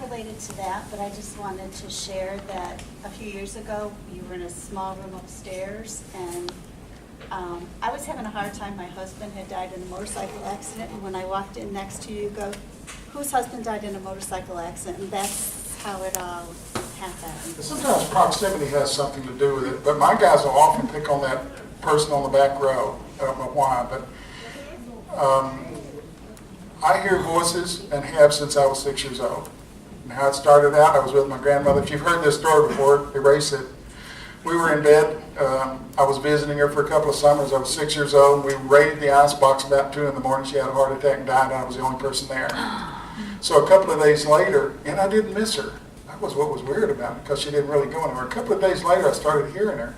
related to that, but I just wanted to share that a few years ago, you were in a small room upstairs, and I was having a hard time. My husband had died in a motorcycle accident, and when I walked in next to you, go, whose husband died in a motorcycle accident? And that's how it all happened. Sometimes proximity has something to do with it, but my guys will often pick on that person on the back row. I don't know why, but I hear voices and have since I was 6 years old. And how it started out, I was with my grandmother. If you've heard this story before, erase it. We were in bed. I was visiting her for a couple of summers. I was 6 years old. We raided the icebox about 2 in the morning. She had a heart attack and died, and I was the only person there. So a couple of days later, and I didn't miss her. That was what was weird about it, because she didn't really go anywhere. A couple of days later, I started hearing her.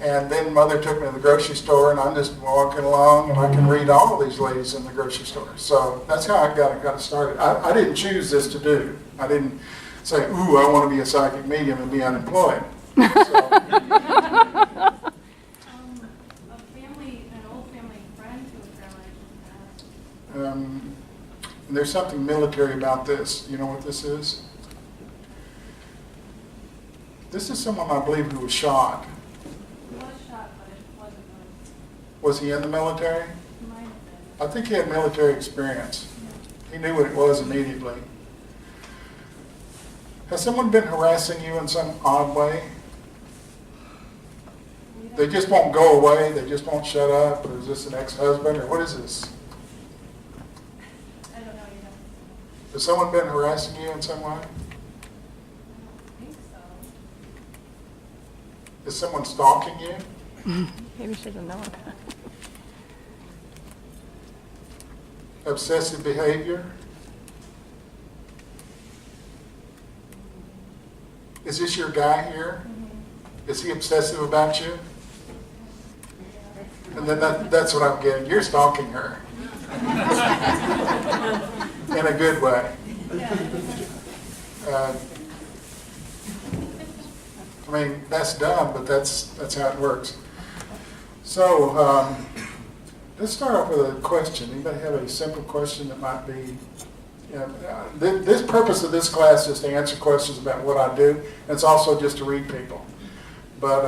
And then Mother took me to the grocery store, and I'm just walking along, and I can read all of these ladies in the grocery store. So that's how I got started. I didn't choose this to do. I didn't say, ooh, I want to be a psychic medium and be unemployed. So, An old family friend who was paralyzed and there's something military about this. You know what this is? This is someone I believe who was shot. He was shot, but it wasn't good. Was he in the military? He might have been. I think he had military experience. He knew what it was immediately. Has someone been harassing you in some odd way? They just won't go away, they just won't shut up, or is this an ex-husband, or what is this? I don't know either. Has someone been harassing you in some way? I don't think so. Is someone stalking you? Maybe she doesn't know it. Obsessive behavior? Is this your guy here? Is he obsessive about you? And then that's what I'm getting. You're stalking her. In a good way. I mean, that's dumb, but that's how it works. So, let's start off with a question. Anybody have a simple question that might be, this purpose of this class is to answer questions about what I do. And it's also just to read people. But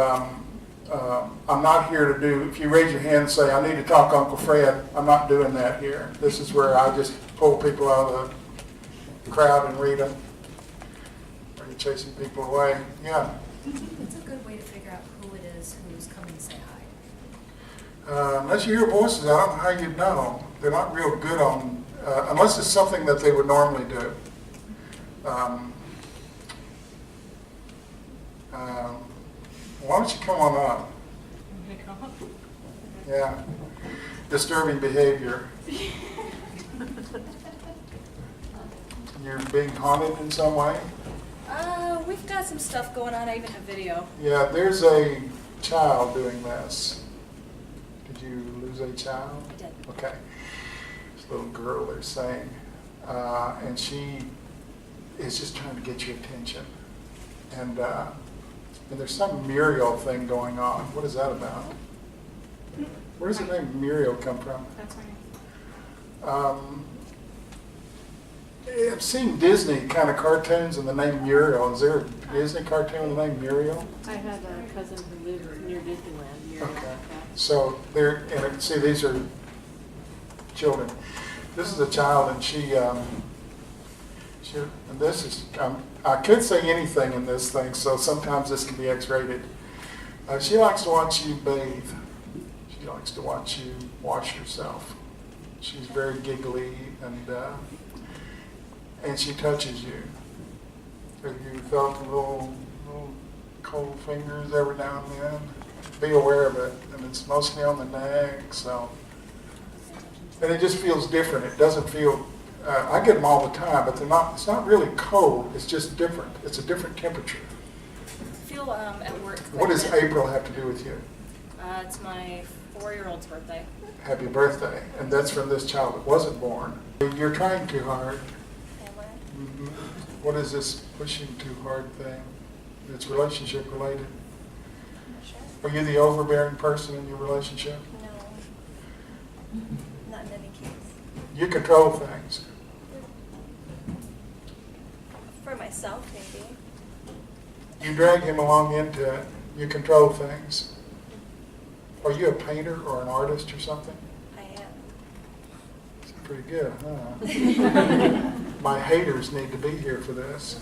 I'm not here to do, if you raise your hand and say, I need to talk to Uncle Fred, I'm not doing that here. This is where I just pull people out of the crowd and read them. Are you chasing people away? Yeah. It's a good way to figure out who it is who's coming to say hi. Unless you hear voices, I don't know how you'd know. They're not real good on, unless it's something that they would normally do. Why don't you come on up? Yeah. Disturbing behavior. You're being haunted in some way? We've got some stuff going on. I even have video. Yeah, there's a child doing this. Did you lose a child? I did. Okay. This little girl, they're saying. And she is just trying to get your attention. And there's some Muriel thing going on. What is that about? Where does the name Muriel come from? That's my name. I've seen Disney kind of cartoons and the name Muriel. Is there a Disney cartoon with the name Muriel? I had a cousin who lived near Disneyland. Near Okay. So they're, and see, these are children. This is a child, and she and this is, I could say anything in this thing, so sometimes this can be X-rated. She likes to watch you bathe. She likes to watch you wash yourself. She's very giggly, and she touches you. Have you felt a little cold fingers every now and then? Be aware of it, and it's mostly on the neck, so. And it just feels different. It doesn't feel, I get them all the time, but it's not really cold, it's just different. It's a different temperature. I feel at work. What does April have to do with you? It's my 4-year-old's birthday. Happy birthday. And that's from this child that wasn't born. You're trying too hard. Am I? Mhm. What is this pushing too hard thing? It's relationship related. I'm not sure. Are you the overbearing person in your relationship? No. Not in any case. You control things. For myself, maybe. You drag him along into it. You control things. Are you a painter or an artist or something? I am. It's pretty good, huh? My haters need to be here for this.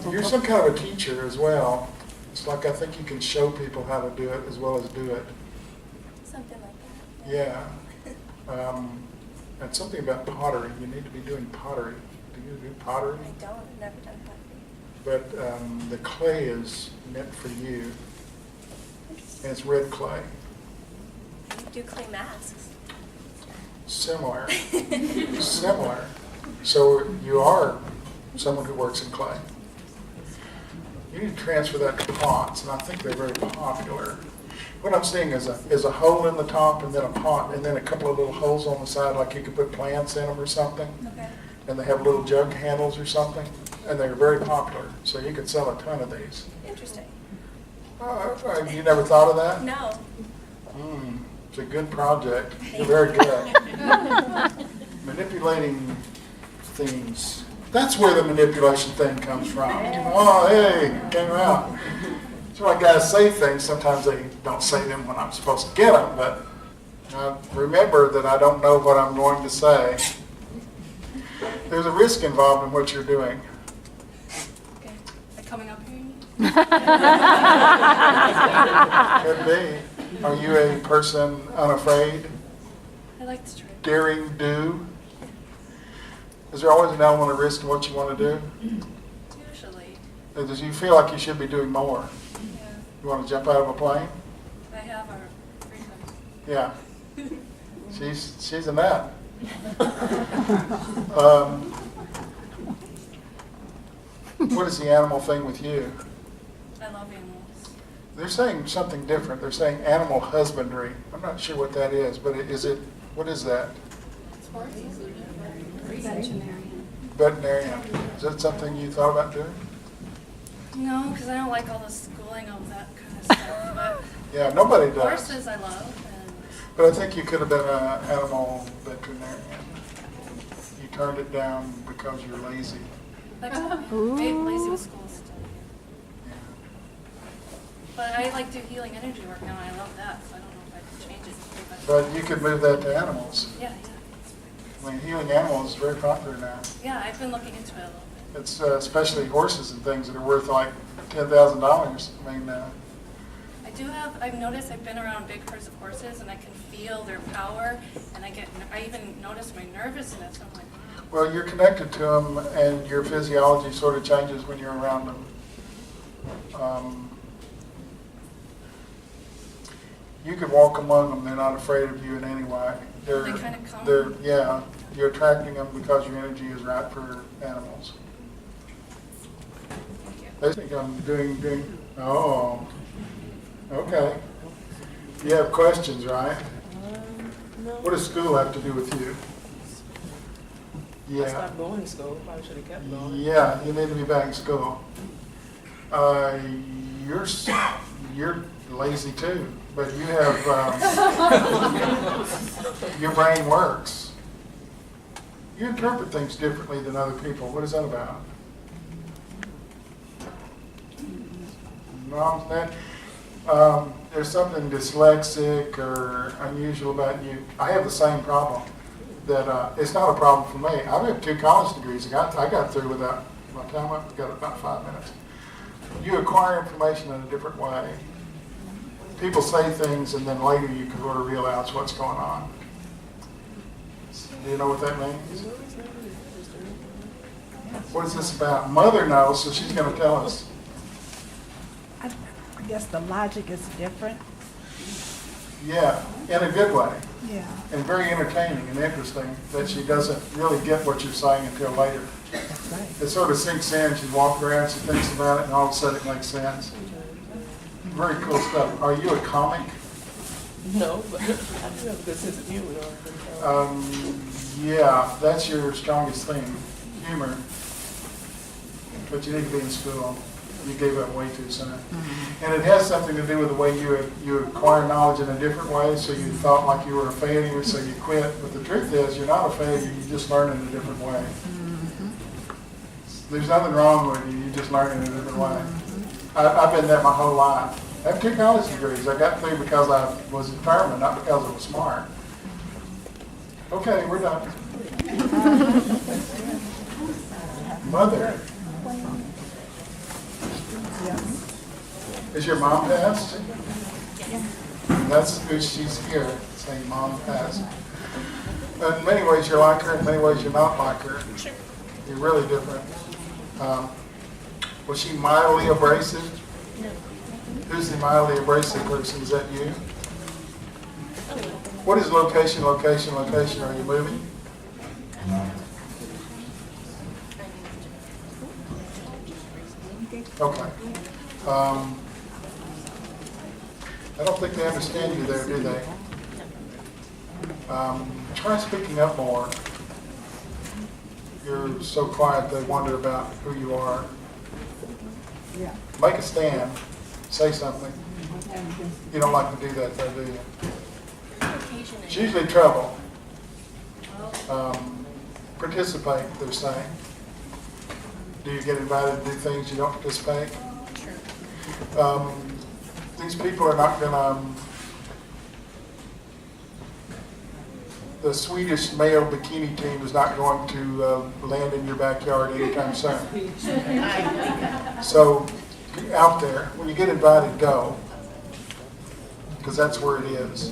You're some kind of a teacher as well. It's like I think you can show people how to do it as well as do it. Something like that. Yeah. And something about pottery. You need to be doing pottery. Do you do pottery? I don't. I've never done pottery. But the clay is meant for you. And it's red clay. You do clay masks. Similar. Similar. So you are someone who works in clay. You need to transfer that to pots, and I think they're very popular. What I'm seeing is a hole in the top and then a pot and then a couple of little holes on the side like you could put plants in them or something. Okay. And they have little jug handles or something, and they're very popular. So you could sell a ton of these. Interesting. You never thought of that? No. It's a good project. You're very good. Manipulating things. That's where the manipulation thing comes from. Oh, hey, came out. That's why guys say things. Sometimes they don't say them when I'm supposed to get them, but remember that I don't know what I'm going to say. There's a risk involved in what you're doing. Okay. Coming up here? Could be. Are you a person unafraid, I like to try. daring do? Is there always an element of risk in what you want to do? Usually, Or does you feel like you should be doing more? yeah. You want to jump out of a plane? I have our frequent. Yeah. She's a nut. What is the animal thing with you? I love animals. They're saying something different. They're saying animal husbandry. I'm not sure what that is, but what is that? Veterinarian. Veterinarian. Is that something you thought about doing? No, because I don't like all the schooling, all that kind of stuff. But Yeah, nobody does. horses I love. And But I think you could have been an animal veterinarian. You turned it down because you're lazy. like, I'm lazy with school stuff. Yeah. But I like do healing energy work now, and I love that. So I don't know if I can change it. But you could move that to animals. Yeah. I mean, healing animals is very popular now. Yeah, I've been looking into it a little bit. It's especially horses and things that are worth like $10,000. I mean, I've noticed I've been around big herds of horses, and I can feel their power, and I even notice my nervousness. I'm like, well, you're connected to them, and your physiology sort of changes when you're around them. You could walk among them; they're not afraid of you in any way. They kind of calm. Yeah, you're attracting them because your energy is right for animals. Thank you. They think I'm doing. Oh, okay. You have questions, right? No. What does school have to do with you? I Yeah. stopped going to school. Probably should have kept going. Yeah, you need to be back in school. You're lazy too, but you have your brain works. You interpret things differently than other people. What is that about? No, there's something dyslexic or unusual about you. I have the same problem. That it's not a problem for me. I have 2 college degrees. I got through without, by the time I got about 5 minutes. You acquire information in a different way. People say things and then later you can sort of realize what's going on. Do you know what that means? What is this about? Mother knows, so she's going to tell us. I guess the logic is different. Yeah, in a good way. Yeah. And very entertaining and interesting that she doesn't really get what you're saying until later. That's right. It sort of sinks in. She's walking around, she thinks about it, and all of a sudden it makes sense. Very cool stuff. Are you a comic? No, but I do have a good sense of humor. Yeah, that's your strongest thing, humor. But you need to be in school. You gave up way too soon. And it has something to do with the way you acquire knowledge in a different way, so you thought like you were a failure, so you quit. But the truth is, you're not a failure, you just learn in a different way. There's nothing wrong with you, you just learn in a different way. I've been there my whole life. I have 2 college degrees. I got through because I was determined, not because I was smart. Okay, we're done. Mother. Is your mom passed? That's who she's here, saying mom passed. In many ways you're like her, in many ways you're not like her. You're really different. Was she mildly abrasive? Who's the mildly abrasive person? Is that you? What is location, location, location? Are you moving? Okay. I don't think they understand you there, do they? Try speaking up more. You're so quiet they wonder about who you are. Yeah. Make a stand. Say something. You don't like to do that though, do you? It's usually trouble. Participate, they're saying. Do you get invited to do things you don't participate? These people are not going to... The Swedish male bikini team is not going to land in your backyard anytime soon. So, get out there. When you get invited, go. Because that's where it is.